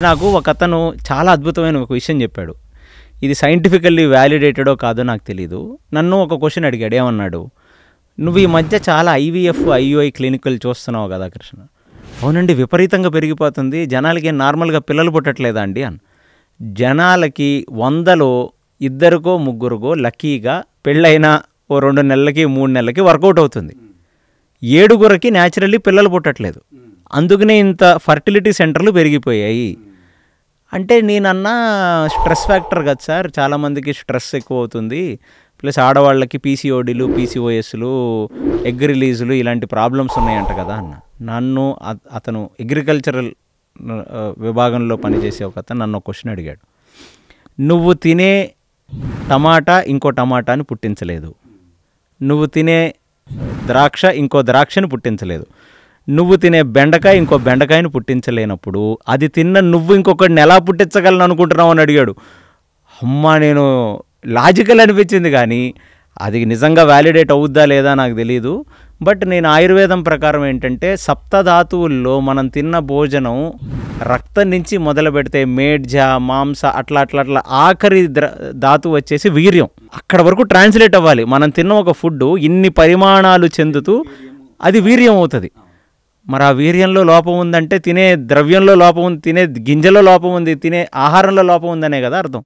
నాకు ఒకతను చాలా అద్భుతమైన ఒక విషయం చెప్పాడు. ఇది సైంటిఫికల్లీ వ్యాలిడేటెడో కాదో నాకు తెలీదు. నన్ను ఒక క్వశ్చన్ అడిగాడు. ఏమన్నాడు, "నువ్వు ఈ మధ్య చాలా ఐవీఎఫ్, ఐయుఐ క్లినికల్ చూస్తున్నావు కదా కృష్ణ." "అవునండి, విపరీతంగా పెరిగిపోతుంది. జనాలకి నార్మల్గా పిల్లలు పుట్టట్లేదా అండి" అని. జనాలకి 100లో 2కో 3కో లక్కీగా పెళ్ళైనా ఓ 2 నెలలకి 3 నెలలకి వర్కౌట్ అవుతుంది. 7గురికి న్యాచురల్లీ పిల్లలు పుట్టట్లేదు. అందుకనే ఇంత ఫర్టిలిటీ సెంటర్లు పెరిగిపోయాయి. అంటే నేనన్నా స్ట్రెస్ ఫ్యాక్టర్ కదా సార్, చాలామందికి స్ట్రెస్ ఎక్కువ అవుతుంది, ప్లస్ ఆడవాళ్ళకి పీసీఓడీలు, పీసీఓఎస్లు, ఎగ్ రిలీజులు ఇలాంటి ప్రాబ్లమ్స్ ఉన్నాయంట కదా అన్న. నన్ను అతను అగ్రికల్చరల్ విభాగంలో పనిచేసే ఒక అతను నన్ను క్వశ్చన్ అడిగాడు. "నువ్వు తినే టమాటా ఇంకో టమాటాని పుట్టించలేదు, నువ్వు తినే ద్రాక్ష ఇంకో ద్రాక్షని పుట్టించలేదు, నువ్వు తినే బెండకాయ ఇంకో బెండకాయని పుట్టించలేనప్పుడు అది తిన్న నువ్వు ఇంకొకటిని ఎలా పుట్టించగలను అనుకుంటున్నావు" అని అడిగాడు. అమ్మా, నేను లాజికల్ అనిపించింది, కానీ అది నిజంగా వ్యాలిడేట్ అవుద్దా లేదా నాకు తెలియదు. బట్ నేను ఆయుర్వేదం ప్రకారం ఏంటంటే, సప్తధాతువుల్లో మనం తిన్న భోజనం రక్తం నుంచి మొదలు పెడితే మేడ్జ, మాంస, అట్లా అట్లా అట్లా ఆఖరి ధాతువు వచ్చేసి వీర్యం. అక్కడ వరకు ట్రాన్స్లేట్ అవ్వాలి. మనం తిన్న ఒక ఫుడ్ ఇన్ని పరిమాణాలు చెందుతూ అది వీర్యం అవుతుంది. మరి ఆ వీర్యంలో లోపం ఉందంటే తినే ద్రవ్యంలో లోపం ఉంది, తినే గింజలో లోపం ఉంది, తినే ఆహారంలో లోపం ఉందనే కదా అర్థం.